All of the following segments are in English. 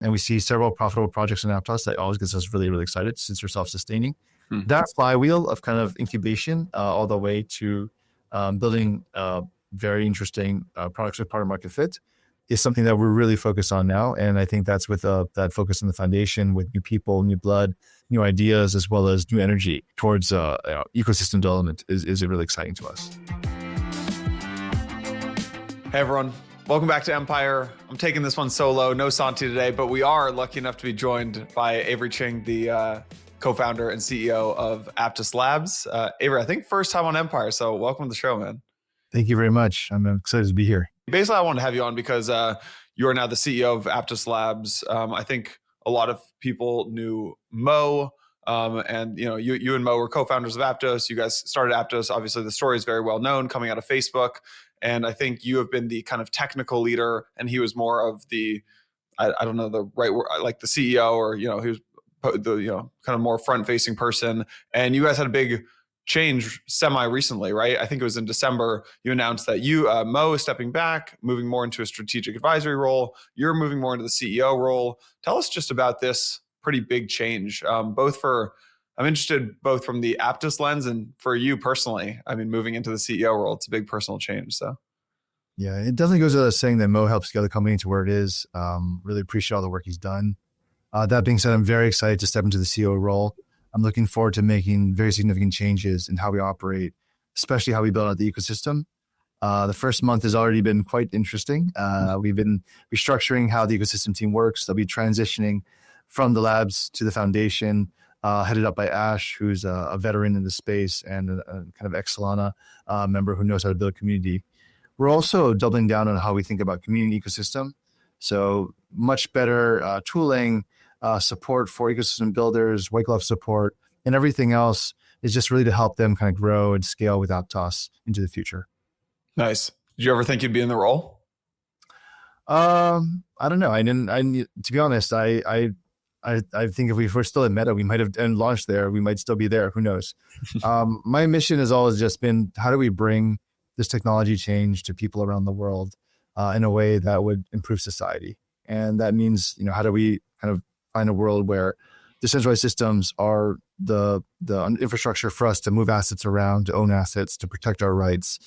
And we see several profitable projects in Aptos that always gets us really, really excited since we're self-sustaining. Hmm. That flywheel of kind of incubation all the way to building very interesting products with product market fit is something that we're really focused on now. And I think that's with that focus on the foundation with new people, new blood, new ideas, as well as new energy towards ecosystem development is really exciting to us. Hey everyone, welcome back to Empire. I'm taking this one solo, no Santi today, but we are lucky enough to be joined by Avery Ching, the co-founder and CEO of Aptos Labs. Avery, I think first time on Empire, so welcome to the show, man. Thank you very much. I'm excited to be here. Basically, I wanted to have you on because you are now the CEO of Aptos Labs. I think a lot of people knew Mo, and you and Mo were co-founders of Aptos. You guys started Aptos. Obviously, the story is very well known, coming out of Facebook. And I think you have been the kind of technical leader, and he was more of the, I don't know the right word, like the CEO, or he was the kind of more front-facing person. And you guys had a big change semi-recently, right? I think it was in December. You announced that Mo is stepping back, moving more into a strategic advisory role. You're moving more into the CEO role. Tell us just about this pretty big change, I'm interested both from the Aptos lens and for you personally. I mean, moving into the CEO role, it's a big personal change. So, yeah, it definitely goes without saying that Mo helps scale the company to where it is. Really appreciate all the work he's done. That being said, I'm very excited to step into the CEO role. I'm looking forward to making very significant changes in how we operate, especially how we build out the ecosystem. The first month has already been quite interesting. We've been restructuring how the ecosystem team works. They'll be transitioning from the labs to the foundation, headed up by Ash, who's a veteran in the space and a kind of ex-Solana member who knows how to build a community. We're also doubling down on how we think about community ecosystem. So much better tooling, support for ecosystem builders, white glove support, and everything else is just really to help them kind of grow and scale with Aptos into the future. Nice. Did you ever think you'd be in the role? I don't know. To be honest, I think if we were still at Meta, we might have and launched there. We might still be there. Who knows? My mission has always just been, how do we bring this technology change to people around the world in a way that would improve society? And that means, how do we kind of find a world where decentralized systems are the infrastructure for us to move assets around, to own assets, to protect our rights,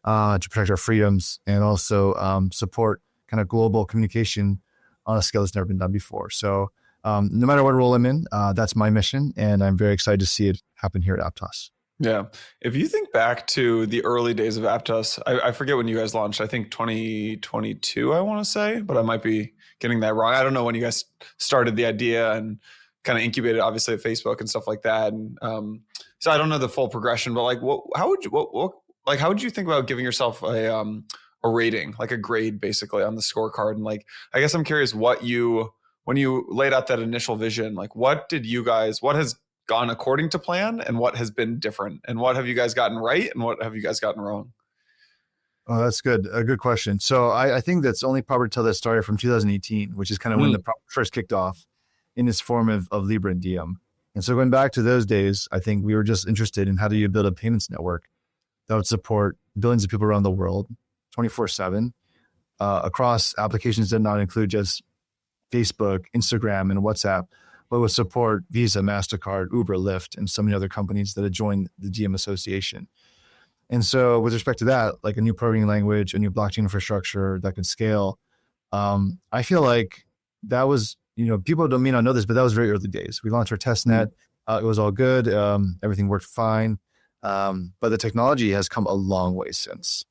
to protect our freedoms, and also support kind of global communication on a scale that's never been done before. So no matter what role I'm in, that's my mission, and I'm very excited to see it happen here at Aptos. Yeah. If you think back to the early days of Aptos, I forget when you guys launched, I think 2022, I want to say, but I might be getting that wrong. I don't know when you guys started the idea and kind of incubated, obviously, at Facebook and stuff like that. And so I don't know the full progression, but like, how would you think about giving yourself a rating, like a grade, basically, on the scorecard? And like, I guess I'm curious when you laid out that initial vision, like, what has gone according to plan and what has been different, and what have you guys gotten right and what have you guys gotten wrong? Oh, that's good. A good question. So I think that's only proper to tell that story from 2018, which is kind of when the first kicked off in this form of Libra and Diem. And so going back to those days, I think we were just interested in how do you build a payments network that would support billions of people around the world 24/7 across applications that not include just Facebook, Instagram, and WhatsApp, but would support Visa, MasterCard, Uber, Lyft, and so many other companies that had joined the DM Association. And so with respect to that, like a new programming language, a new blockchain infrastructure that could scale, I feel like that was, people may not know this, but that was very early days. We launched our test net. It was all good. Everything worked fine. But the technology has come a long way since.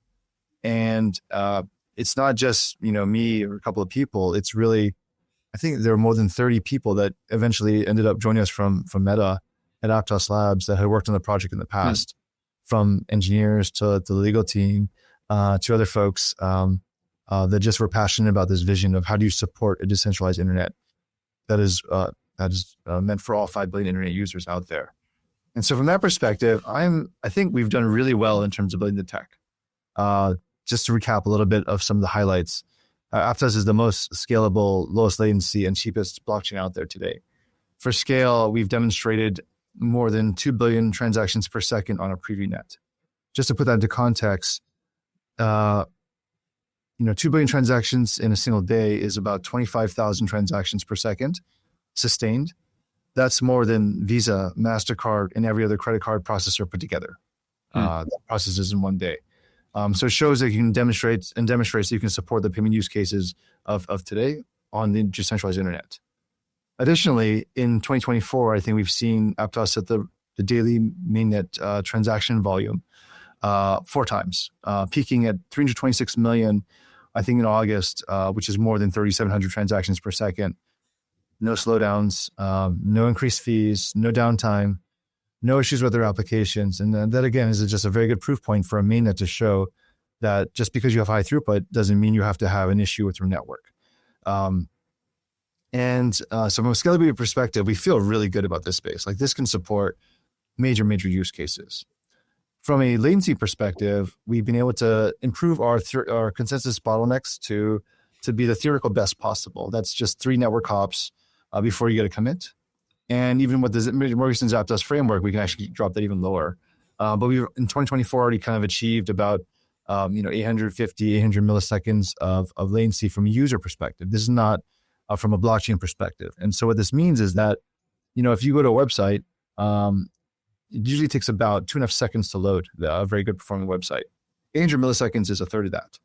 And it's not just, me or a couple of people. It's really, I think there were more than 30 people that eventually ended up joining us from Meta at Aptos Labs that had worked on the project in the past, from engineers to the legal team, to other folks that just were passionate about this vision of how do you support a decentralized internet that is meant for all 5 billion internet users out there. And so from that perspective, I think we've done really well in terms of building the tech. Just to recap a little bit of some of the highlights. Aptos is the most scalable, lowest latency, and cheapest blockchain out there today. For scale, we've demonstrated more than 2 billion transactions per second on a preview net. Just to put that into context, 2 billion transactions in a single day is about 25,000 transactions per second sustained. That's more than Visa, MasterCard, and every other credit card processor put together. That processes in one day. So it shows that you can demonstrates that you can support the payment use cases of today on the decentralized internet. Additionally, in 2024, I think we've seen Aptos at the daily mainnet transaction volume 4 times, peaking at 326 million, I think in August, which is more than 3,700 transactions per second. No slowdowns, no increased fees, no downtime, no issues with their applications. And that again is just a very good proof point for a mainnet to show that just because you have high throughput doesn't mean you have to have an issue with your network. So from a scalability perspective, we feel really good about this space. Like this can support major use cases. From a latency perspective, we've been able to improve our consensus bottlenecks to be the theoretical best possible. That's just 3 network hops before you get a commit. And even with the Morgan's Aptos framework, we can actually drop that even lower. But we've in 2024 already kind of achieved about 850, 800 milliseconds of latency from a user perspective. This is not from a blockchain perspective. And so what this means is that, if you go to a website, it usually takes about 2.5 seconds to load a very good performing website. 800 milliseconds is a third of that,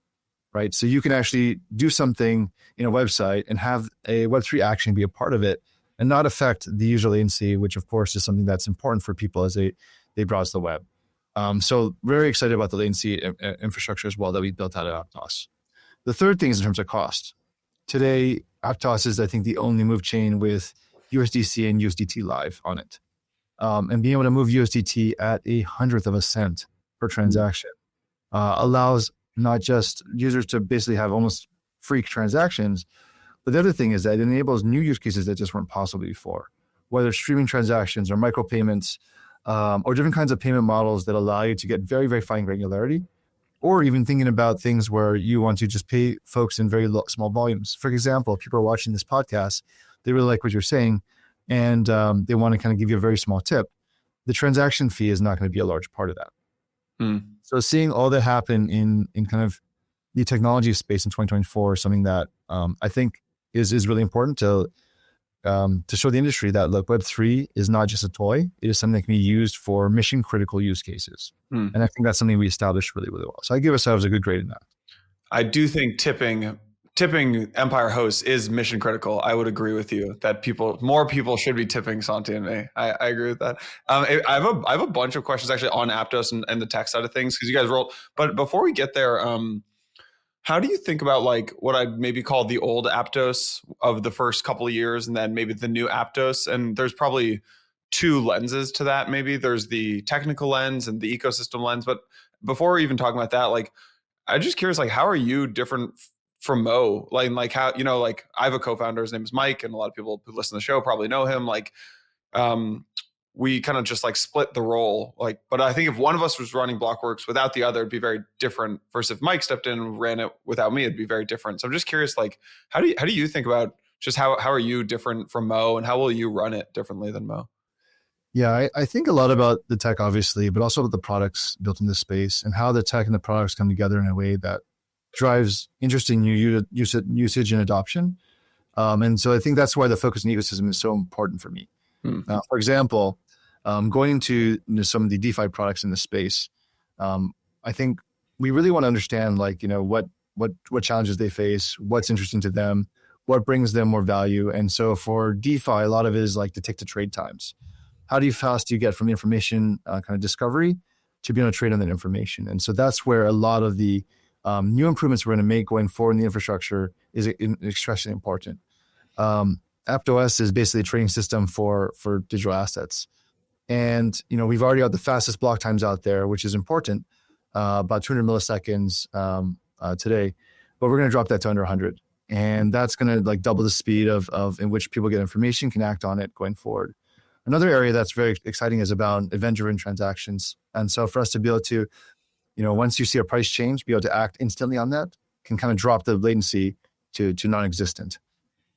right? So you can actually do something in a website and have a Web3 action be a part of it and not affect the user latency, which of course is something that's important for people as they browse the web. So very excited about the latency infrastructure as well that we built out at Aptos. The third thing is in terms of cost. Today, Aptos is, I think, the only move chain with USDC and USDT live on it. And being able to move USDT at 1/100th of a cent per transaction allows not just users to basically have almost free transactions, but the other thing is that it enables new use cases that just weren't possible before, whether streaming transactions or micropayments or different kinds of payment models that allow you to get very, very fine granularity, or even thinking about things where you want to just pay folks in very small volumes. For example, if people are watching this podcast, they really like what you're saying, and they want to kind of give you a very small tip. The transaction fee is not going to be a large part of that. So seeing all that happen in kind of the technology space in 2024 is something that I think is really important to show the industry that, look, Web3 is not just a toy. It is something that can be used for mission critical use cases. And I think that's something we established really, really well. So I give ourselves a good grade in that. I do think tipping Empire hosts is mission critical. I would agree with you that more people should be tipping Santi and me. I agree with that. I have a bunch of questions actually on Aptos and the tech side of things because you guys rolled. But before we get there, how do you think about like what I'd maybe call the old Aptos of the first couple of years and then maybe the new Aptos? And there's probably 2 lenses to that. Maybe there's the technical lens and the ecosystem lens. But before we even talking about that, like, I'm just curious, like, how are you different from Mo? Like how, like I have a co-founder, his name is Mike, and a lot of people who listen to the show probably know him. Like, we kind of just like split the role. Like, but I think if one of us was running Blockworks without the other, it'd be very different. Versus if Mike stepped in and ran it without me, it'd be very different. So I'm just curious, like, how do you think about just how are you different from Mo, and how will you run it differently than Mo? Yeah, I think a lot about the tech, obviously, but also about the products built in this space and how the tech and the products come together in a way that drives interesting new usage and adoption. And so I think that's why the focus on ecosystem is so important for me. For example, going into some of the DeFi products in the space, I think we really want to understand, like, what challenges they face, what's interesting to them, what brings them more value. And so for DeFi, a lot of it is like the tick to trade times. How fast do you get from information kind of discovery to be able to trade on that information? And so that's where a lot of the new improvements we're going to make going forward in the infrastructure is extremely important. Aptos is basically a trading system for digital assets. And, we've already got the fastest block times out there, which is important, about 200 milliseconds today, but we're going to drop that to under 100. And that's going to like double the speed of in which people get information, can act on it going forward. Another area that's very exciting is about event-driven transactions. And so for us to be able to, once you see a price change, be able to act instantly on that can kind of drop the latency to non-existent.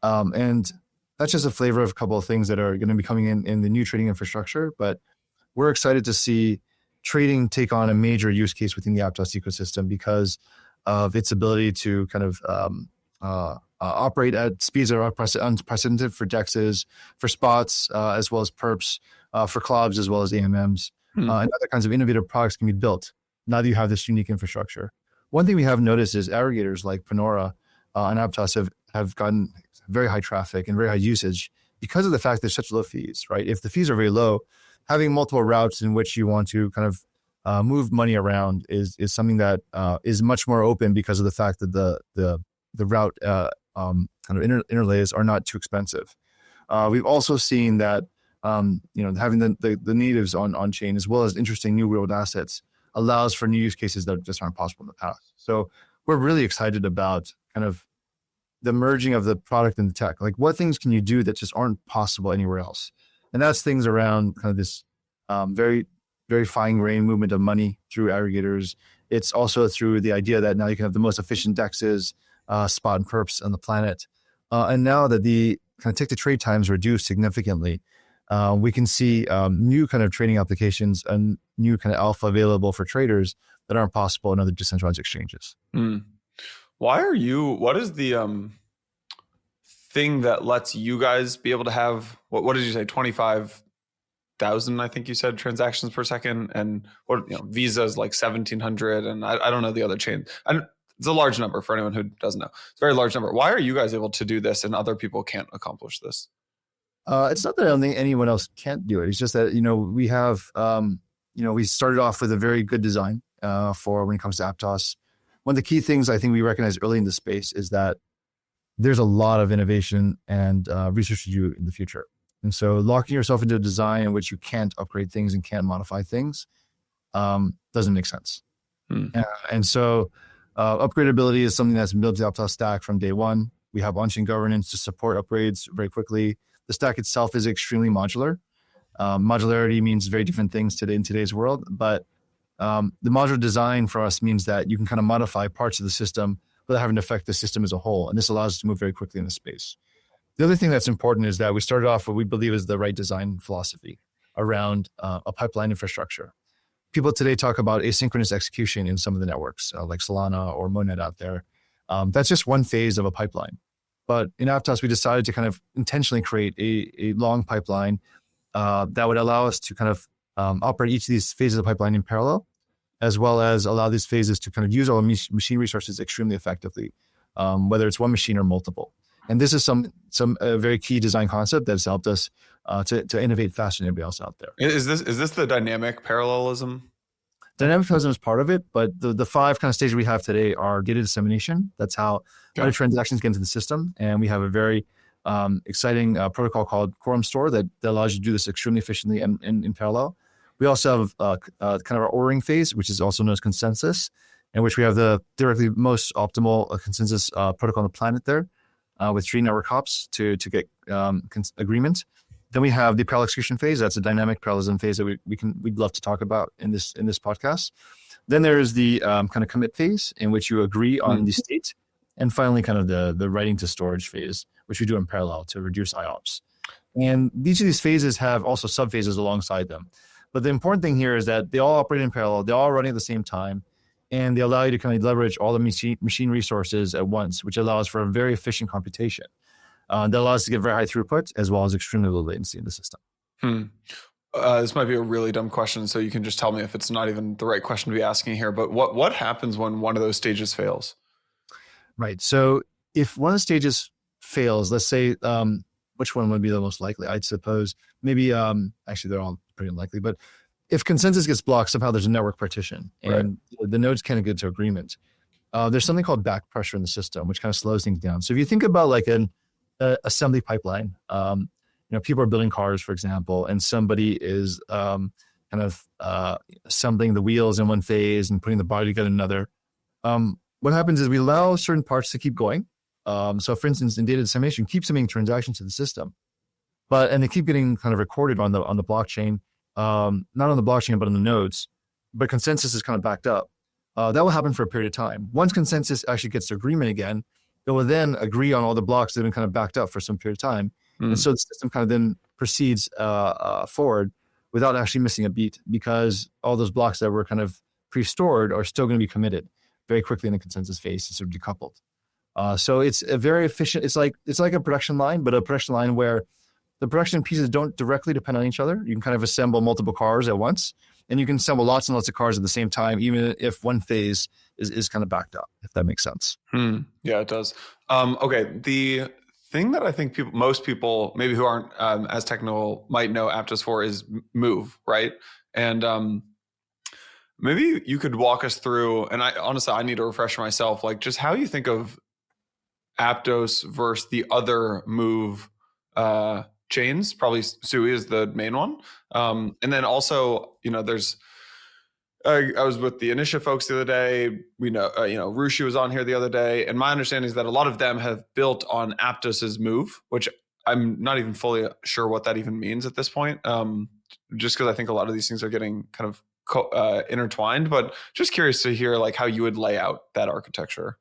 And that's just a flavor of a couple of things that are going to be coming in the new trading infrastructure. But we're excited to see trading take on a major use case within the Aptos ecosystem because of its ability to kind of operate at speeds that are unprecedented for DEXs, for spots, as well as perps, for clubs, as well as AMMs, and other kinds of innovative products can be built now that you have this unique infrastructure. One thing we have noticed is aggregators like Panora and Aptos have gotten very high traffic and very high usage because of the fact there's such low fees, right? If the fees are very low, having multiple routes in which you want to kind of move money around is something that is much more open because of the fact that the route kind of interlays are not too expensive. We've also seen that having the natives on chain as well as interesting new world assets allows for new use cases that just aren't possible in the past. So we're really excited about kind of the merging of the product and the tech. Like, what things can you do that just aren't possible anywhere else? And that's things around kind of this very, very fine-grained movement of money through aggregators. It's also through the idea that now you can have the most efficient DEXs, spot and perps on the planet. And now that the kind of tick-to-trade times reduced significantly, we can see new kind of trading applications and new kind of alpha available for traders that aren't possible in other decentralized exchanges. What is the thing that lets you guys be able to have, what did you say, 25,000, I think you said, transactions per second, and Visa is like 1,700, and I don't know the other chain. And it's a large number for anyone who doesn't know. It's a very large number. Why are you guys able to do this and other people can't accomplish this? It's not that I don't think anyone else can't do it. It's just that, we have, we started off with a very good design for when it comes to Aptos. One of the key things I think we recognize early in the space is that there's a lot of innovation and research to do in the future. And so locking yourself into a design in which you can't upgrade things and can't modify things doesn't make sense. And so upgradability is something that's built to the Aptos stack from day one. We have on-chain governance to support upgrades very quickly. The stack itself is extremely modular. Modularity means very different things in today's world, but the modular design for us means that you can kind of modify parts of the system without having to affect the system as a whole. And this allows us to move very quickly in the space. The other thing that's important is that we started off what we believe is the right design philosophy around a pipeline infrastructure. People today talk about asynchronous execution in some of the networks, like Solana or Monet out there. That's just one phase of a pipeline. But in Aptos, we decided to kind of intentionally create a long pipeline that would allow us to kind of operate each of these phases of the pipeline in parallel, as well as allow these phases to kind of use all the machine resources extremely effectively, whether it's one machine or multiple. And this is some very key design concept that's helped us to innovate faster than anybody else out there. Is this the dynamic parallelism? Dynamic parallelism is part of it, but the five kind of stages we have today are data dissemination. That's how other transactions get into the system. And we have a very exciting protocol called Quorum Store that allows you to do this extremely efficiently and in parallel. We also have kind of our ordering phase, which is also known as consensus, in which we have the directly most optimal consensus protocol on the planet there, with 3 network hops to get agreement. Then we have the parallel execution phase. That's a dynamic parallelism phase that we'd love to talk about in this podcast. Then there is the kind of commit phase, in which you agree on the state, and finally kind of the writing to storage phase, which we do in parallel to reduce IOPS. And each of these phases have also subphases alongside them. But the important thing here is that they all operate in parallel. They're all running at the same time, and they allow you to kind of leverage all the machine resources at once, which allows for a very efficient computation. That allows us to get very high throughput as well as extremely low latency in the system. This might be a really dumb question, so you can just tell me if it's not even the right question to be asking here. But what happens when one of those stages fails? Right. So if one of the stages fails, let's say, which one would be the most likely? I'd suppose maybe, actually, they're all pretty unlikely. But if consensus gets blocked, somehow there's a network partition and the nodes can't get to agreement. There's something called back pressure in the system, which kind of slows things down. So if you think about like an assembly pipeline, people are building cars, for example, and somebody is kind of assembling the wheels in one phase and putting the body together in another. What happens is we allow certain parts to keep going. So for instance, in data dissemination, keep submitting transactions to the system, and they keep getting kind of recorded on the blockchain, not on the blockchain, but on the nodes, but consensus is kind of backed up. That will happen for a period of time. Once consensus actually gets to agreement again, it will then agree on all the blocks that have been kind of backed up for some period of time. And so the system kind of then proceeds forward without actually missing a beat, because all those blocks that were kind of pre-stored are still going to be committed. very quickly in the consensus phase to sort of decoupled. So it's a very efficient. It's like a production line, but a production line where the production pieces don't directly depend on each other. You can kind of assemble multiple cars at once, and you can assemble lots and lots of cars at the same time, even if one phase is kind of backed up, if that makes sense. Yeah, it does. Okay. The thing that I think most people, maybe who aren't as technical, might know Aptos for is Move, right? And maybe you could walk us through, and honestly, I need to refresh myself, like just how you think of Aptos versus the other Move chains. Probably Sui is the main one. And then also, there's I was with the Initiative folks the other day. We know, Rushi was on here the other day, and my understanding is that a lot of them have built on Aptos's Move, which I'm not even fully sure what that even means at this point. Just because I think a lot of these things are getting kind of intertwined, but just curious to hear like how you would lay out that architecture.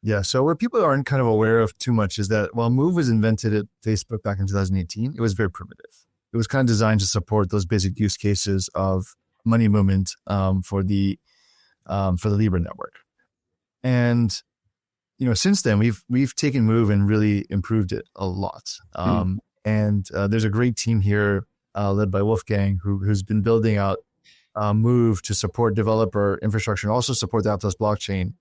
Yeah. So what people aren't kind of aware of too much is that while Move was invented at Facebook back in 2018, it was very primitive. It was kind of designed to support those basic use cases of money movement for the Libra network. And since then we've taken Move and really improved it a lot. And there's a great team here led by Wolfgang who's been building out Move to support developer infrastructure and also support the Aptos blockchain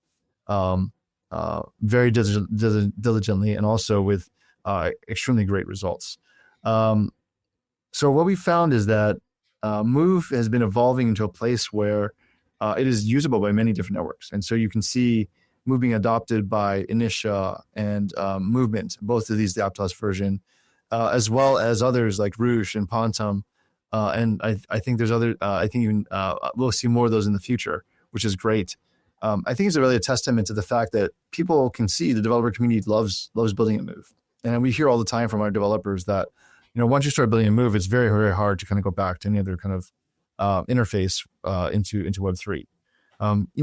very diligently and also with extremely great results. So what we found is that Move has been evolving into a place where it is usable by many different networks. And so you can see Move being adopted by Initia and Movement, both of these, the Aptos version, as well as others like Rouge and Pontum. And I think there's other, I think even we'll see more of those in the future, which is great. I think it's really a testament to the fact that people can see the developer community loves building a Move. And we hear all the time from our developers that, once you start building a Move, it's very, very hard to kind of go back to any other kind of interface into Web3.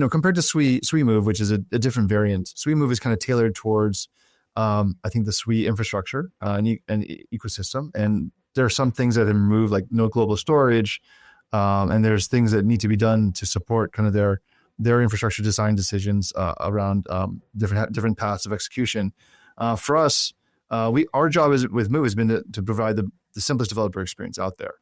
Compared to Sui Move, which is a different variant, Sui Move is kind of tailored towards, I think, the Sui infrastructure and ecosystem. And there are some things that have removed, like no global storage, and there's things that need to be done to support kind of their infrastructure design decisions around different paths of execution. For us, our job with Move has been to provide the simplest developer experience out there.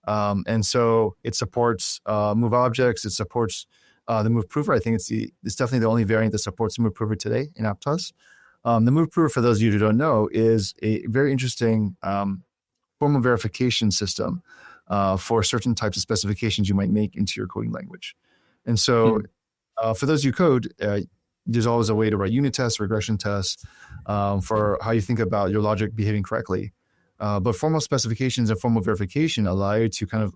And so it supports Move objects. It supports the Move Prover. I think it's definitely the only variant that supports the Move Prover today in Aptos. The Move Prover, for those of you who don't know, is a very interesting formal verification system for certain types of specifications you might make into your coding language. And so for those of you code, there's always a way to write unit tests, regression tests for how you think about your logic behaving correctly. But formal specifications and formal verification allow you to kind of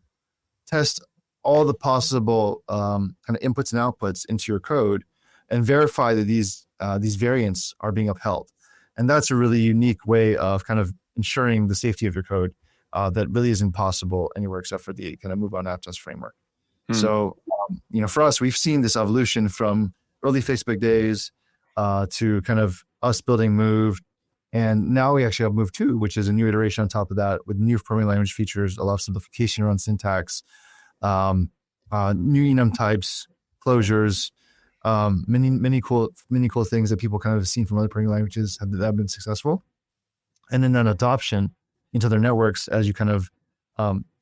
test all the possible kind of inputs and outputs into your code and verify that these variants are being upheld. And that's a really unique way of kind of ensuring the safety of your code that really isn't possible anywhere except for the kind of Move on Aptos framework. So, for us, we've seen this evolution from early Facebook days to kind of us building Move. And now we actually have Move 2, which is a new iteration on top of that with new programming language features, a lot of simplification around syntax, new enum types, closures, many cool things that people kind of have seen from other programming languages that have been successful. And then that adoption into their networks as you kind of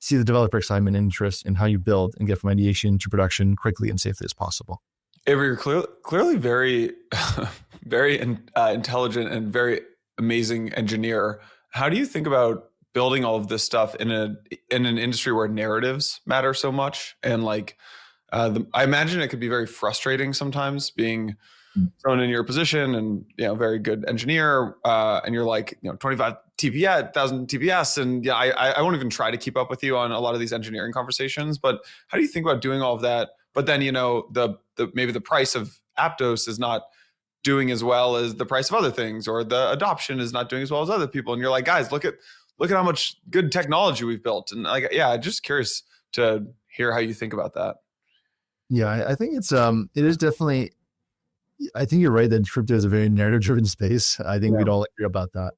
see the developer excitement and interest in how you build and get from ideation to production quickly and safely as possible. Avery, you're clearly very, very intelligent and very amazing engineer. How do you think about building all of this stuff in an industry where narratives matter so much? And like, I imagine it could be very frustrating sometimes being thrown in your position and, very good engineer. And you're like, 25 TPS, 1000 TPS. And I won't even try to keep up with you on a lot of these engineering conversations, but how do you think about doing all of that? But then, maybe the price of Aptos is not doing as well as the price of other things, or the adoption is not doing as well as other people. And you're like, guys, look at how much good technology we've built. And like, just curious to hear how you think about that. Yeah, I think it is definitely, I think you're right that crypto is a very narrative driven space. I think we'd all agree about that.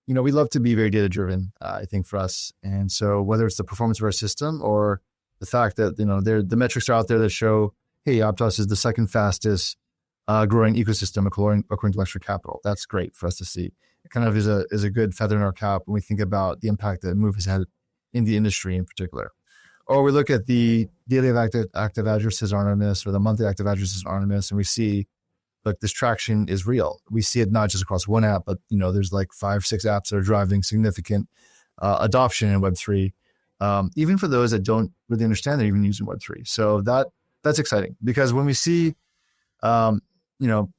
We love to be very data driven, I think, for us. And so whether it's the performance of our system or the fact that, the metrics are out there that show hey, Aptos is the second fastest growing ecosystem according to Lecture Capital. That's great for us to see. It kind of is a good feather in our cap when we think about the impact that Move has had in the industry in particular. Or we look at the daily active addresses anonymous or the monthly active addresses anonymous, and we see, look, this traction is real. We see it not just across one app, but there's like 5-6 apps that are driving significant adoption in Web3, even for those that don't really understand they're even using Web3. So that's exciting, because when we see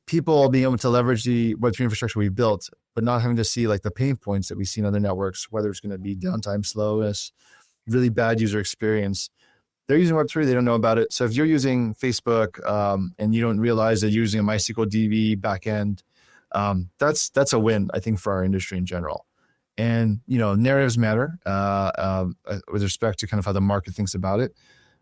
people being able to leverage the Web3 infrastructure we built, but not having to see like the pain points that we see in other networks, whether it's going to be downtime, slowness, really bad user experience. They're using Web3, they don't know about it. So if you're using Facebook and you don't realize that you're using a MySQL DB backend, that's a win, I think, for our industry in general. And, narratives matter with respect to kind of how the market thinks about it.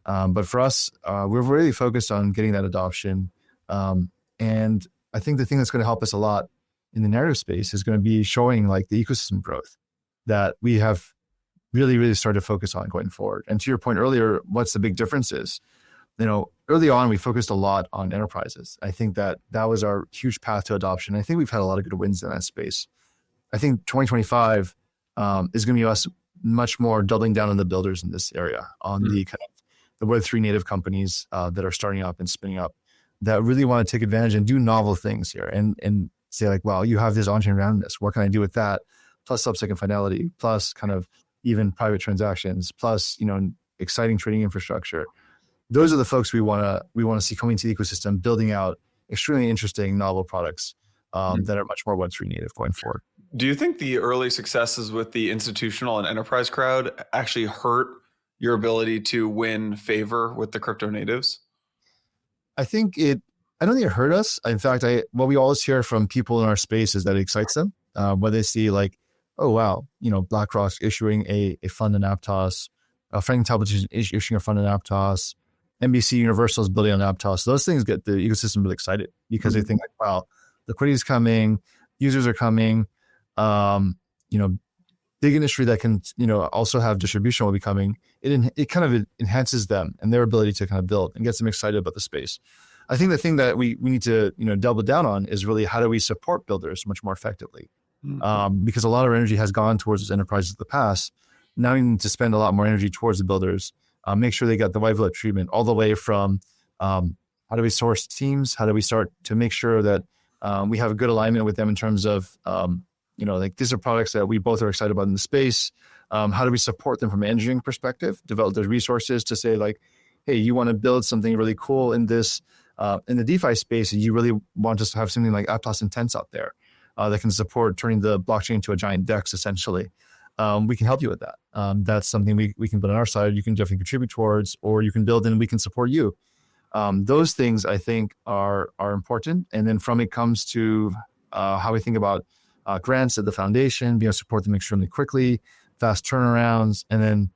But for us, we're really focused on getting that adoption. And I think the thing that's going to help us a lot in the narrative space is going to be showing like the ecosystem growth that we have really, really started to focus on going forward. And to your point earlier, what's the big difference is, early on, we focused a lot on enterprises. I think that was our huge path to adoption. I think we've had a lot of good wins in that space. I think 2025 is going to be us much more doubling down on the builders in this area, on the kind of the Web3 native companies that are starting up and spinning up, that really want to take advantage and do novel things here and say like, wow, you have this on-chain randomness. What can I do with that? Plus sub-second finality, plus kind of even private transactions, plus, exciting trading infrastructure. Those are the folks we want to see coming to the ecosystem, building out extremely interesting novel products that are much more Web3 native going forward. Do you think the early successes with the institutional and enterprise crowd actually hurt your ability to win favor with the crypto natives? I don't think it hurt us. In fact, what we always hear from people in our space is that it excites them when they see like, oh, wow, BlackRock's issuing a fund in Aptos, Franklin Templeton is issuing a fund in Aptos, NBC Universal is building on Aptos. Those things get the ecosystem really excited because they think like, wow, liquidity is coming, users are coming, big industry that can, also have distribution will be coming. It kind of enhances them and their ability to kind of build and gets them excited about the space. I think the thing that we need to, double down on is really how do we support builders much more effectively? Because a lot of our energy has gone towards those enterprises of the past. Now we need to spend a lot more energy towards the builders, make sure they got the white glove treatment all the way from how do we source teams? How do we start to make sure that we have a good alignment with them in terms of, like these are products that we both are excited about in the space. How do we support them from an engineering perspective, develop those resources to say like, hey, you want to build something really cool in this, in the DeFi space, and you really want us to have something like Aptos Intense out there that can support turning the blockchain into a giant DEX, essentially. We can help you with that. That's something we can build on our side. You can definitely contribute towards, or you can build and we can support you. Those things I think are important. And then from it comes to how we think about grants at the foundation, being able to support them extremely quickly, fast turnarounds, and then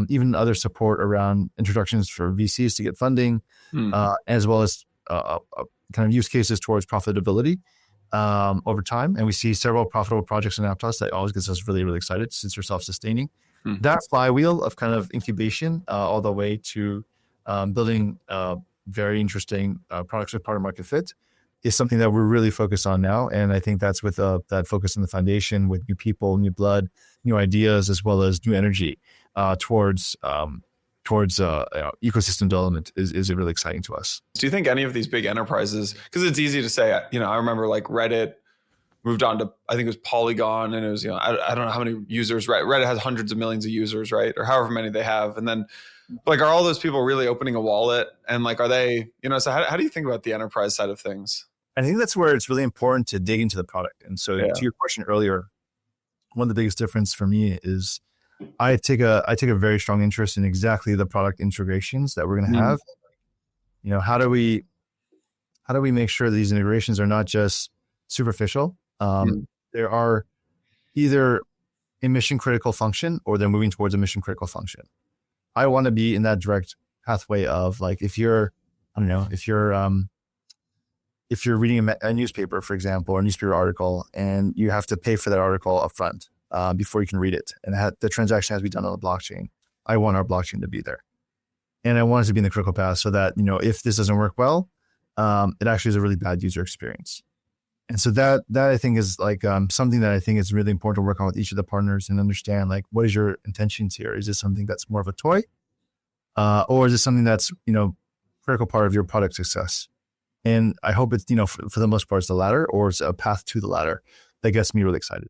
even other support around introductions for VCs to get funding, as well as kind of use cases towards profitability over time. And we see several profitable projects in Aptos that always gets us really, really excited since they're self-sustaining. That flywheel of kind of incubation all the way to building very interesting products with product market fit is something that we're really focused on now. And I think that's with that focus on the foundation with new people, new blood, new ideas, as well as new energy towards ecosystem development is really exciting to us. Do you think any of these big enterprises, because it's easy to say, I remember like Reddit moved on to, I think it was Polygon, and it was, I don't know how many users, right? Reddit has hundreds of millions of users, right? Or however many they have. And then like, are all those people really opening a wallet? And like, are they, so how do you think about the enterprise side of things? I think that's where it's really important to dig into the product. And so to your question earlier, one of the biggest difference for me is I take a very strong interest in exactly the product integrations that we're going to have. How do we make sure these integrations are not just superficial? There are either a mission critical function or they're moving towards a mission critical function. I want to be in that direct pathway of like, if you're reading a newspaper, for example, or a newspaper article, and you have to pay for that article upfront before you can read it, and the transaction has to be done on the blockchain. I want our blockchain to be there. And I want it to be in the critical path so that, if this doesn't work well, it actually is a really bad user experience. And so that I think is like something that I think is really important to work on with each of the partners and understand, like, what is your intentions here? Is this something that's more of a toy, or is it something that's critical part of your product success? And I hope it's for the most part it's the latter, or it's a path to the latter that gets me really excited.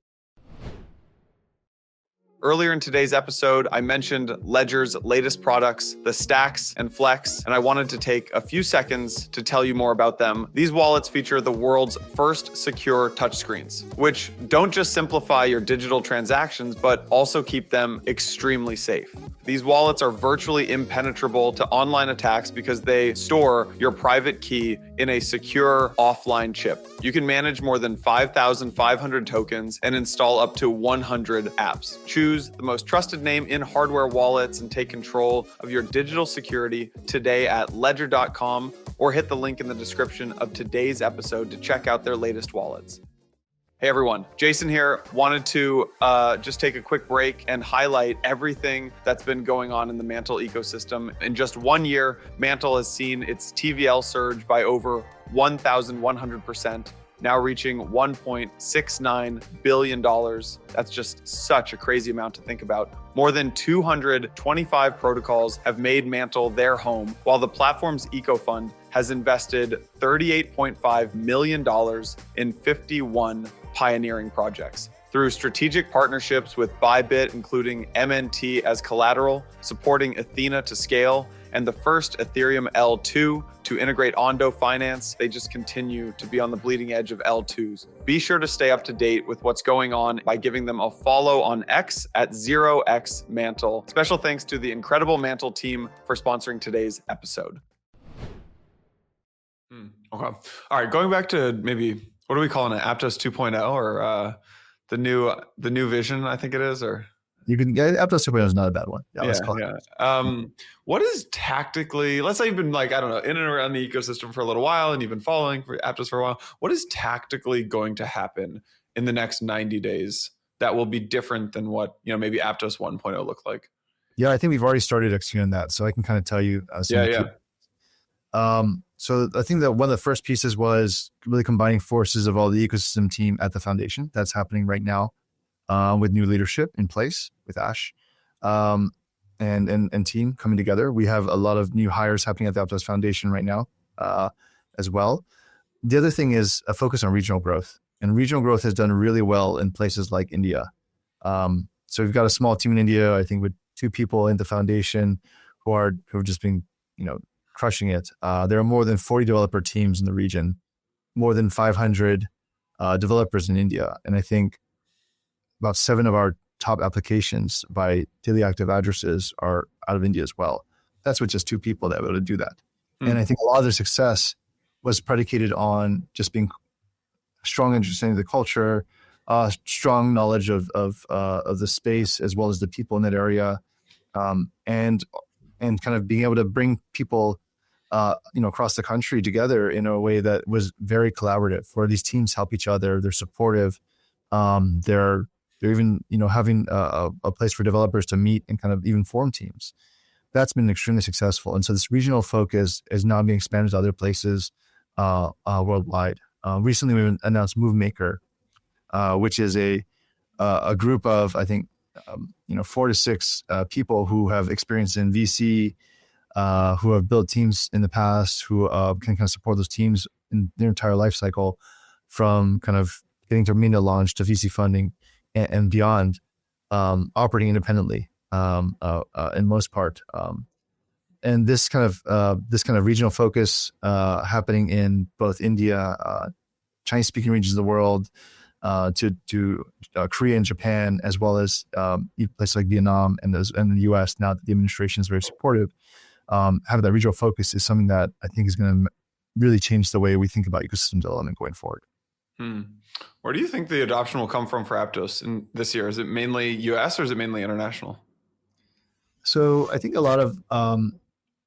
Earlier in today's episode, I mentioned Ledger's latest products, the Stacks and Flex, and I wanted to take a few seconds to tell you more about them. These wallets feature the world's first secure touchscreens, which don't just simplify your digital transactions, but also keep them extremely safe. These wallets are virtually impenetrable to online attacks because they store your private key in a secure offline chip. You can manage more than 5,500 tokens and install up to 100 apps. Choose the most trusted name in hardware wallets and take control of your digital security today at ledger.com, or hit the link in the description of today's episode to check out their latest wallets. Hey everyone, Jason here. Wanted to just take a quick break and highlight everything that's been going on in the Mantle ecosystem. In just 1 year, Mantle has seen its TVL surge by over 1,100%, now reaching $1.69 billion. That's just such a crazy amount to think about. More than 225 protocols have made Mantle their home, while the platform's eco fund has invested $38.5 million in 51 pioneering projects. Through strategic partnerships with Bybit, including MNT as collateral, supporting Athena to scale, and the first Ethereum L2 to integrate Ondo Finance, they just continue to be on the bleeding edge of L2s. Be sure to stay up to date with what's going on by giving them a follow on X at 0xmantle. Special thanks to the incredible Mantle team for sponsoring today's episode. Okay. All right. Going back to maybe, what are we calling it? Aptos 2.0 or the new vision, I think it is, or... You can get Aptos 2.0 is not a bad one. Yeah, let's call it. What is tactically, let's say you've been like, I don't know, in and around the ecosystem for a little while and you've been following for Aptos for a while. What is tactically going to happen in the next 90 days that will be different than what, maybe Aptos 1.0 looked like? Yeah, I think we've already started executing that. So I can kind of tell you. So I think that one of the first pieces was really combining forces of all the ecosystem team at the foundation. That's happening right now. With new leadership in place with Ash and team coming together. We have a lot of new hires happening at the Aptos Foundation right now as well. The other thing is a focus on regional growth. And regional growth has done really well in places like India. So we've got a small team in India, I think with 2 people in the foundation who have just been, crushing it. There are more than 40 developer teams in the region, more than 500 developers in India. And I think about 7 of our top applications by daily active addresses are out of India as well. That's with just 2 people that were able to do that. And I think a lot of their success was predicated on just being strong understanding of the culture, strong knowledge of the space as well as the people in that area, and kind of being able to bring people across the country together in a way that was very collaborative, where these teams help each other, they're supportive, they're even, having a place for developers to meet and kind of even form teams. That's been extremely successful. And so this regional focus is now being expanded to other places worldwide. Recently, we announced MoveMaker, which is a group of, I think, 4 to 6 people who have experience in VC, who have built teams in the past, who can kind of support those teams in their entire life cycle, from kind of getting to MENA launch to VC funding and beyond, operating independently in most part. And this kind of regional focus happening in both India, Chinese-speaking regions of the world, to Korea and Japan, as well as places like Vietnam and the U.S. Now that the administration is very supportive, having that regional focus is something that I think is going to really change the way we think about ecosystem development going forward. Where do you think the adoption will come from for Aptos in this year? Is it mainly US or is it mainly international? So I think a lot of,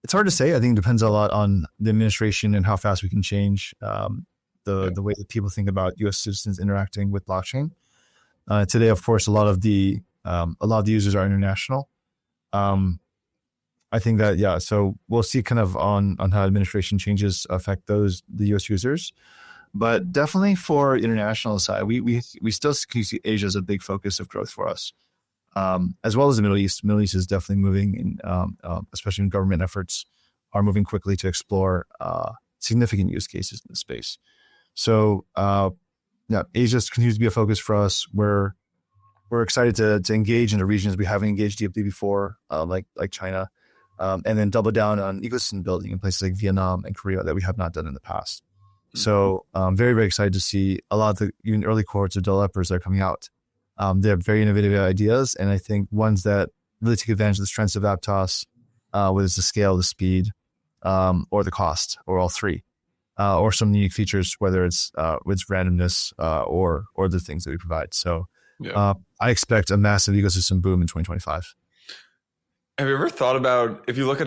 it's hard to say. I think it depends a lot on the administration and how fast we can change the way that people think about US citizens interacting with blockchain. Today, of course, a lot of the users are international. I think that, yeah. So we'll see kind of on how administration changes affect the US users. But definitely for international side, we still see Asia as a big focus of growth for us, as well as the Middle East. Middle East is definitely moving, especially in government efforts, are moving quickly to explore significant use cases in the space. So yeah, Asia continues to be a focus for us. We're excited to engage in the regions we haven't engaged deeply before, like China, and then double down on ecosystem building in places like Vietnam and Korea that we have not done in the past. So I'm very, very excited to see a lot of the even early cohorts of developers that are coming out. They have very innovative ideas, and I think ones that really take advantage of the strengths of Aptos, whether it's the scale, the speed, or the cost, or all three, or some unique features, whether it's randomness or the things that we provide. So I expect a massive ecosystem boom in 2025. Have you ever thought about, have you ever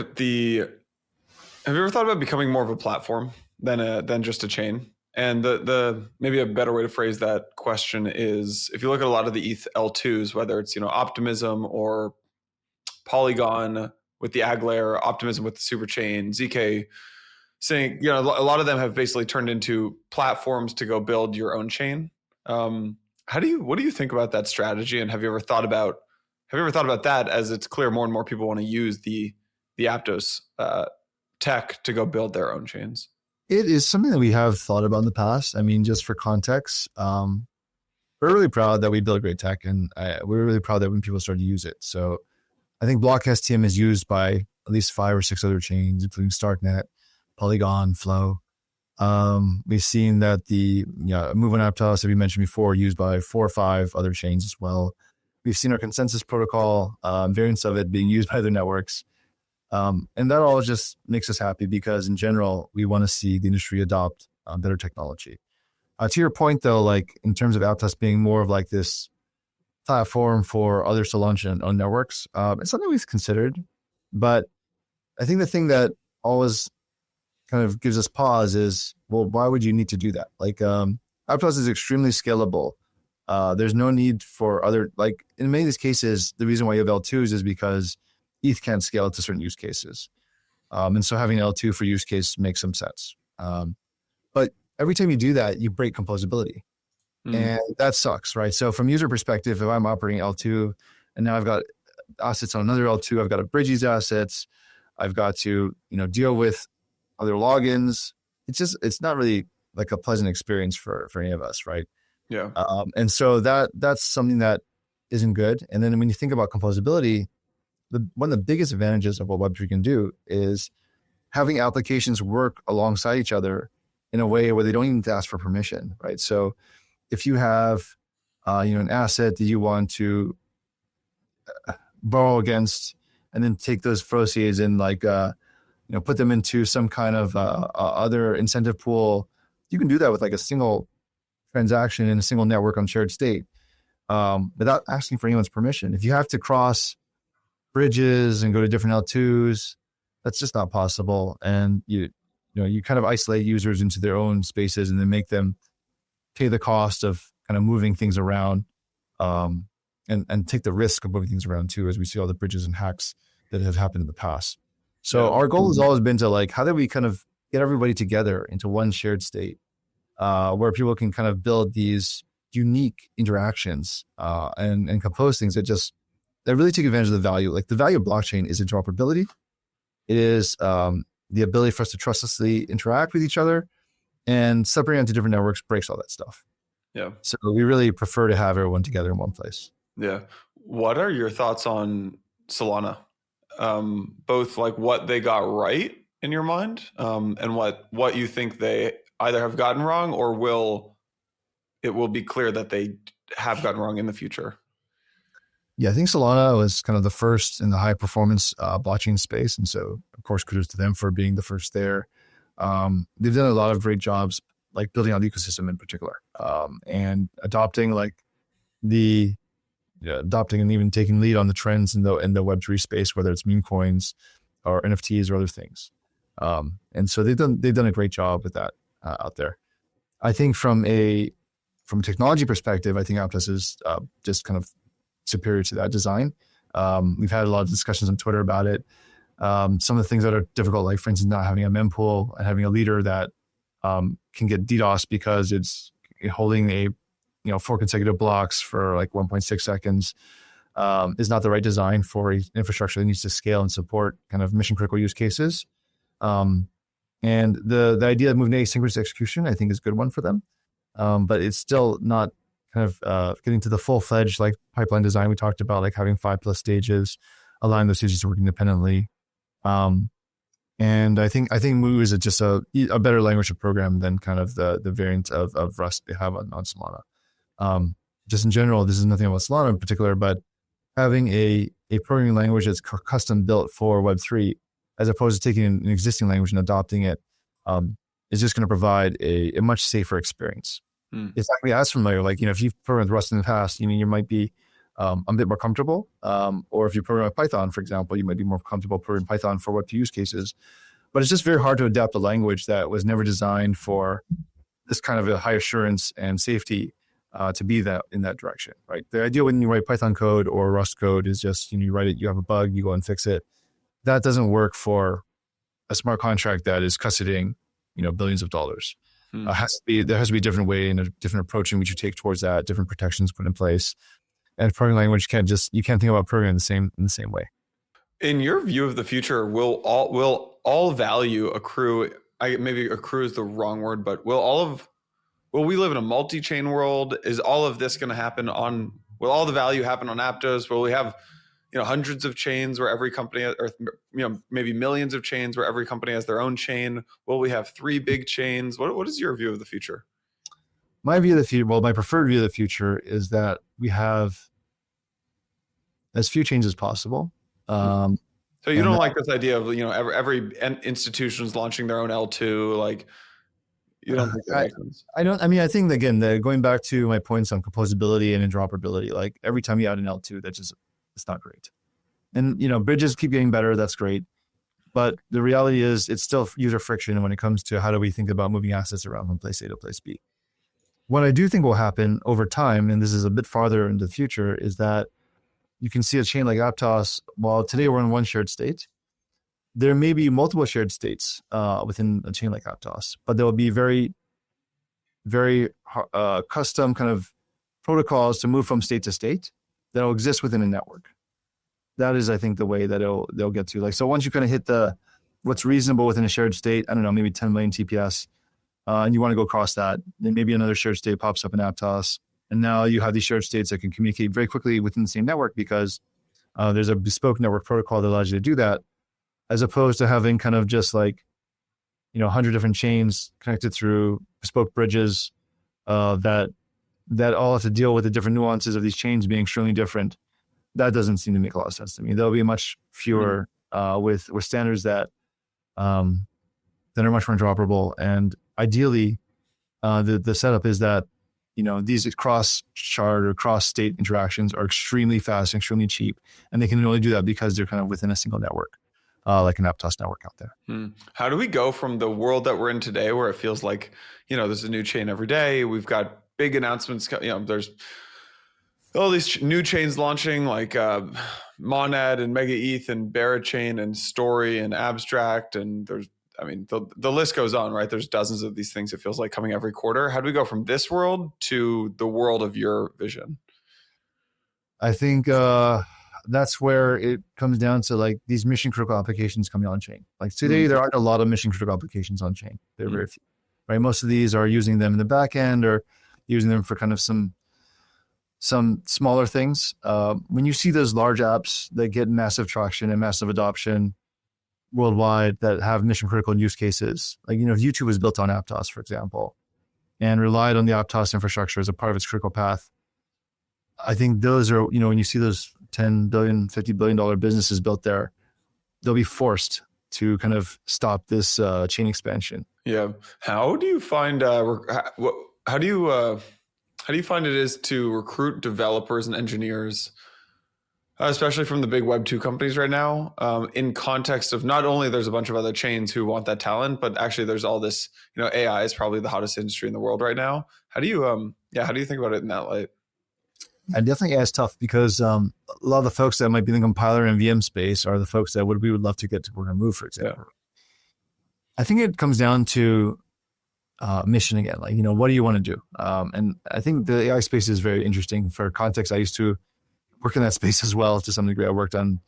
thought about becoming more of a platform than just a chain? And the maybe a better way to phrase that question is, if you look at a lot of the ETH L2s, whether it's Optimism or Polygon with the AG layer, Optimism with the super chain, ZK, saying a lot of them have basically turned into platforms to go build your own chain. What do you think about that strategy? And have you ever thought about that, as it's clear more and more people want to use the Aptos tech to go build their own chains? It is something that we have thought about in the past. I mean, just for context, we're really proud that we build great tech, and we're really proud that when people start to use it. So I think Block STM is used by at least 5 or 6 other chains, including Starknet, Polygon, Flow. We've seen that the Move on Aptos that we mentioned before used by 4 or 5 other chains as well. We've seen our consensus protocol, variants of it being used by other networks. And that all just makes us happy, because in general, we want to see the industry adopt better technology. To your point, though, like in terms of Aptos being more of like this platform for others to launch on networks, it's something we've considered. But I think the thing that always kind of gives us pause is, well, why would you need to do that? Like Aptos is extremely scalable. There's no need for other, like in many of these cases, the reason why you have L2s is because ETH can't scale to certain use cases. And so having L2 for use case makes some sense. But every time you do that, you break composability. And that sucks, right? So from user perspective, if I'm operating L2 and now I've got assets on another L2, I've got to bridge these assets, I've got to deal with other logins. It's not really like a pleasant experience for any of us, right? Yeah. And so that's something that isn't good. And then when you think about composability, one of the biggest advantages of what Web3 can do is having applications work alongside each other in a way where they don't even need to ask for permission, right? So if you have an asset that you want to borrow against, and then take those proceeds and put them into some kind of other incentive pool, you can do that with like a single transaction in a single network on shared state, without asking for anyone's permission. If you have to cross bridges and go to different L2s, that's just not possible. And you kind of isolate users into their own spaces and then make them pay the cost of kind of moving things around, and take the risk of moving things around too, as we see all the bridges and hacks that have happened in the past. So our goal has always been to like, how do we kind of get everybody together into one shared state, where people can kind of build these unique interactions and compose things that really take advantage of the value. Like the value of blockchain is interoperability. It is the ability for us to trustlessly interact with each other, and separating into different networks breaks all that stuff. Yeah. So we really prefer to have everyone together in one place. Yeah. What are your thoughts on Solana? Both like what they got right in your mind, and what you think they either have gotten wrong or it will be clear that they have gotten wrong in the future. Yeah, I think Solana was kind of the first in the high performance blockchain space. And so, of course, kudos to them for being the first there. They've done a lot of great jobs, like building out the ecosystem in particular, and adopting and even taking lead on the trends in the Web3 space, whether it's meme coins or NFTs or other things. And so they've done a great job with that out there. I think from a technology perspective, I think Aptos is just kind of superior to that design. We've had a lot of discussions on Twitter about it. Some of the things that are difficult, like for instance, not having a mempool and having a leader that can get DDoS because it's holding a 4 consecutive blocks for like 1.6 seconds, is not the right design for an infrastructure that needs to scale and support kind of mission critical use cases. And the idea of moving to asynchronous execution, I think, is a good one for them. But it's still not kind of getting to the full fledged like pipeline design we talked about, like having 5+ stages, allowing those stages to work independently. And I think Moo is just a better language to program than kind of the variant of Rust they have on Solana. Just in general, this is nothing about Solana in particular, but having a programming language that's custom built for Web3, as opposed to taking an existing language and adopting it, is just going to provide a much safer experience. It's not going to be as familiar. Like, if you've programmed Rust in the past, you might be a bit more comfortable. Or if you program with Python, for example, you might be more comfortable programming Python for Web2 use cases. But it's just very hard to adapt a language that was never designed for this kind of a high assurance and safety to be that in that direction, right? The idea when you write Python code or Rust code is just, you write it, you have a bug, you go and fix it. That doesn't work for a smart contract that is custodying, billions of dollars. There has to be a different way and a different approach in which you take towards that, different protections put in place. And programming language you can't think about programming in the same way. In your view of the future, will all value accrue? Maybe accrue is the wrong word, but will we live in a multi-chain world? Is all of this going to happen will all the value happen on Aptos? Will we have, hundreds of chains where every company, or, maybe millions of chains where every company has their own chain? Will we have 3 big chains? What is your view of the future? My view of the future, my preferred view of the future is that we have as few chains as possible. So you don't like this idea of, every institution is launching their own L2, like, you don't think that makes sense? I don't. I mean, I think, again, going back to my points on composability and interoperability, like every time you add an L2, it's not great. And, bridges keep getting better. That's great. But the reality is it's still user friction when it comes to how do we think about moving assets around from place A to place B. What I do think will happen over time, and this is a bit farther into the future, is that you can see a chain like Aptos. While today we're in one shared state, there may be multiple shared states within a chain like Aptos, but there will be very, very custom kind of protocols to move from state to state that will exist within a network. That is, I think, the way that they'll get to. Like, so once you kind of hit what's reasonable within a shared state, I don't know, maybe 10 million TPS, and you want to go across that, then maybe another shared state pops up in Aptos. And now you have these shared states that can communicate very quickly within the same network because there's a bespoke network protocol that allows you to do that, as opposed to having kind of just like, 100 different chains connected through bespoke bridges that all have to deal with the different nuances of these chains being extremely different. That doesn't seem to make a lot of sense to me. There'll be much fewer with standards that are much more interoperable. And ideally, the setup is that these cross-shard or cross-state interactions are extremely fast and extremely cheap, and they can only do that because they're kind of within a single network, like an Aptos network out there. How do we go from the world that we're in today, where it feels like there's a new chain every day? We've got big announcements. There's all these new chains launching, like Monad and Mega ETH and Barachain and Story and Abstract, and the list goes on, right? There's dozens of these things, it feels like, coming every quarter. How do we go from this world to the world of your vision? I think that's where it comes down to like these mission critical applications coming on chain. Like today, there aren't a lot of mission critical applications on chain. There are very few, right? Most of these are using them in the back end or using them for kind of some smaller things. When you see those large apps that get massive traction and massive adoption worldwide that have mission critical use cases, like, YouTube was built on Aptos, for example, and relied on the Aptos infrastructure as a part of its critical path. I think those are, when you see those $10 billion, $50 billion businesses built there, they'll be forced to kind of stop this chain expansion. Yeah. How do you find, how do you find it is to recruit developers and engineers, especially from the big Web2 companies right now, in context of not only there's a bunch of other chains who want that talent, but actually there's all this, AI is probably the hottest industry in the world right now. How do you think about it in that light? And definitely AI is tough because a lot of the folks that might be in the compiler and VM space are the folks that we would love to get to work on Move, for example. Yeah. I think it comes down to mission again. Like, what do you want to do? And I think the AI space is very interesting. For context, I used to work in that space as well to some degree. I worked on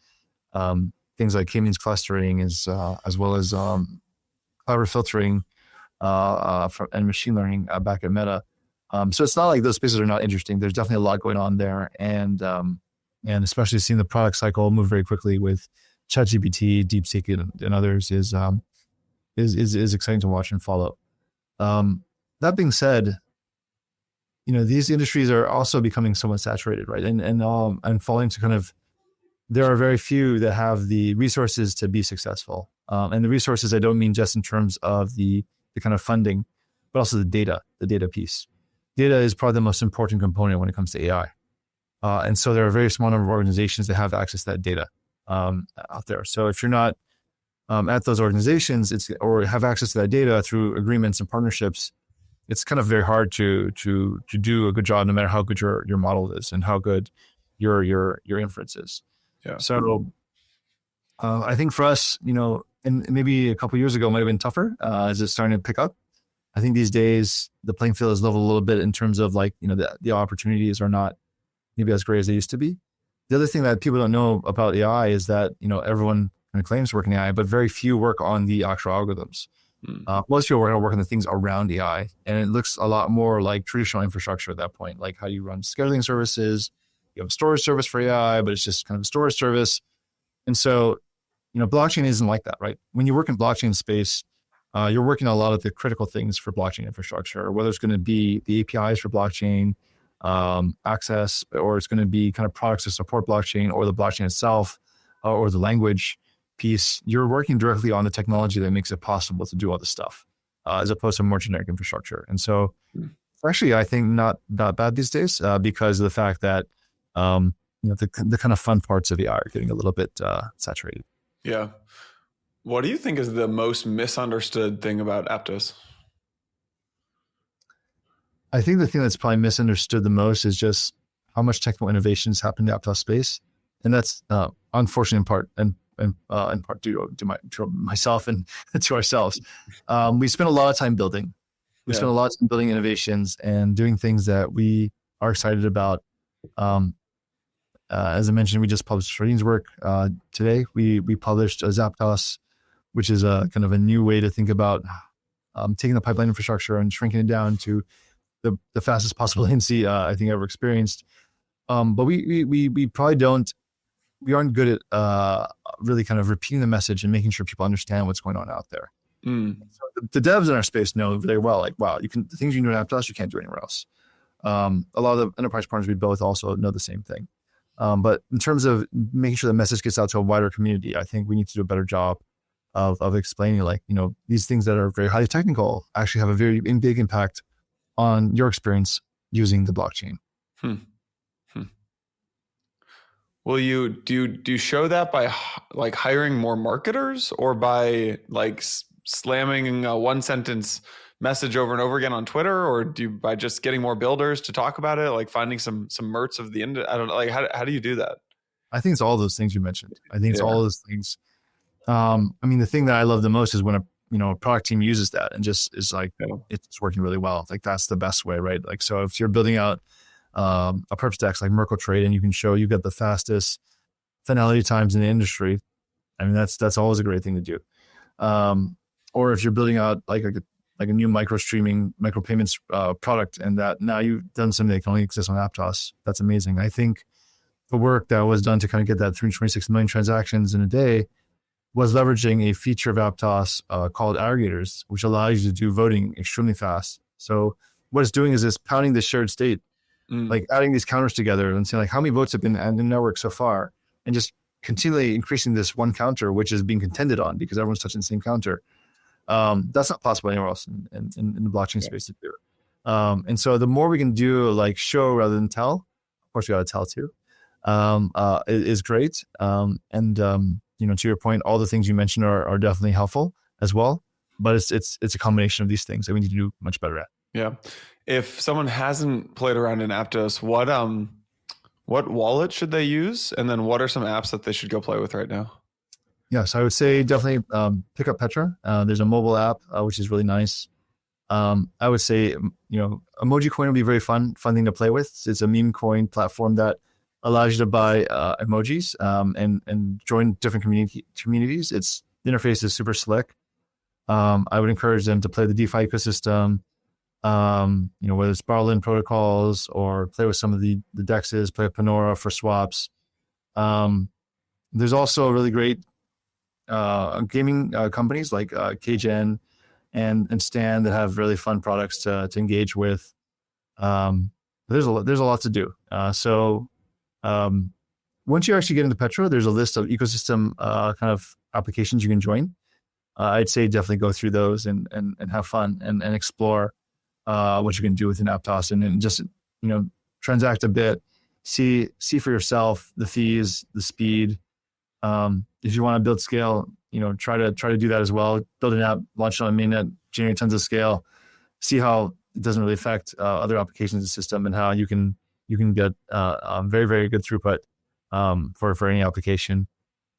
things like k-means clustering as well as clever filtering and machine learning back at Meta. So it's not like those spaces are not interesting. There's definitely a lot going on there, and especially seeing the product cycle move very quickly with ChatGPT, DeepSeek, and others is exciting to watch and follow. That being said, these industries are also becoming somewhat saturated, right? And falling to kind of, there are very few that have the resources to be successful. And the resources, I don't mean just in terms of the kind of funding, but also the data piece. Data is probably the most important component when it comes to AI. And so there are a very small number of organizations that have access to that data out there. So if you're not at those organizations, or have access to that data through agreements and partnerships, it's kind of very hard to do a good job, no matter how good your model is and how good your inference is. Yeah. So I think for us, and maybe a couple of years ago might have been tougher as it's starting to pick up. I think these days the playing field is leveled a little bit in terms of like, the opportunities are not maybe as great as they used to be. The other thing that people don't know about AI is that, everyone kind of claims to work in AI, but very few work on the actual algorithms. Most people work on the things around AI, and it looks a lot more like traditional infrastructure at that point, like how you run scheduling services. You have a storage service for AI, but it's just kind of a storage service. And so, blockchain isn't like that, right? When you work in blockchain space, you're working on a lot of the critical things for blockchain infrastructure, whether it's going to be the APIs for blockchain access, or it's going to be kind of products to support blockchain, or the blockchain itself, or the language piece. You're working directly on the technology that makes it possible to do all this stuff, as opposed to more generic infrastructure. And so, actually, I think not bad these days because of the fact that the kind of fun parts of AI are getting a little bit saturated. Yeah. What do you think is the most misunderstood thing about Aptos? I think the thing that's probably misunderstood the most is just how much technical innovations happen in the Aptos space, and that's unfortunately in part in part due to myself and to ourselves. We spend a lot of time building. We spend a lot of time building innovations and doing things that we are excited about. As I mentioned, we just published Shardeen's work today. We published Aptos, which is a kind of a new way to think about taking the pipeline infrastructure and shrinking it down to the fastest possible latency I think ever experienced. But we probably we aren't good at really kind of repeating the message and making sure people understand what's going on out there. So the devs in our space know very well, like, wow, the things you can do in Aptos, you can't do anywhere else. A lot of the enterprise partners we both also know the same thing. But in terms of making sure the message gets out to a wider community, I think we need to do a better job of explaining, like, these things that are very highly technical actually have a very big impact on your experience using the blockchain. Will you do you show that by like hiring more marketers, or by like slamming a one sentence message over and over again on Twitter, or by just getting more builders to talk about it, like finding some merts of the end? I don't know, like how do you do that? I think it's all those things you mentioned. I think it's all those things. I mean, the thing that I love the most is when a product team uses that and just is like, it's working really well. Like that's the best way, right? Like, so if you're building out a perp stacks like Merkle Trade, and you can show you've got the fastest finality times in the industry, I mean, that's always a great thing to do. Or if you're building out like a new micro payments product, and that now you've done something that can only exist on Aptos, that's amazing. I think the work that was done to kind of get that 326 million transactions in a day was leveraging a feature of Aptos called aggregators, which allows you to do voting extremely fast. So what it's doing is it's pounding the shared state, like adding these counters together and saying like how many votes have been in the network so far, and just continually increasing this one counter, which is being contended on because everyone's touching the same counter. That's not possible anywhere else in the blockchain space to do. And so the more we can do, like show rather than tell, of course we got to tell too, is great. To your point, all the things you mentioned are definitely helpful as well, but it's a combination of these things that we need to do much better at. Yeah. If someone hasn't played around in Aptos, what wallet should they use? And then what are some apps that they should go play with right now? Yes, I would say definitely pick up Petra. There's a mobile app, which is really nice. I would say, Emoji Coin would be very fun thing to play with. It's a meme coin platform that allows you to buy emojis and join different communities. The interface is super slick. I would encourage them to play the DeFi ecosystem, whether it's Barlin protocols or play with some of the DEXs, play with Panora for swaps. There's also really great gaming companies like KGen and Stan that have really fun products to engage with. There's a lot to do. So once you actually get into Petra, there's a list of ecosystem kind of applications you can join. I'd say definitely go through those and have fun and explore what you can do within Aptos and just transact a bit, see for yourself the fees, the speed. If you want to build scale, try to do that as well. Build an app, launch it on mainnet, generate tons of scale, see how it doesn't really affect other applications in the system and how you can get very, very good throughput for any application.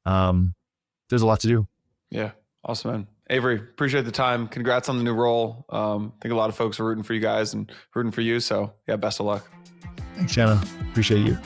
There's a lot to do. Yeah. Awesome, man. Avery, appreciate the time. Congrats on the new role. I think a lot of folks are rooting for you guys and rooting for you. So yeah, best of luck. Thanks, Shanna. Appreciate you.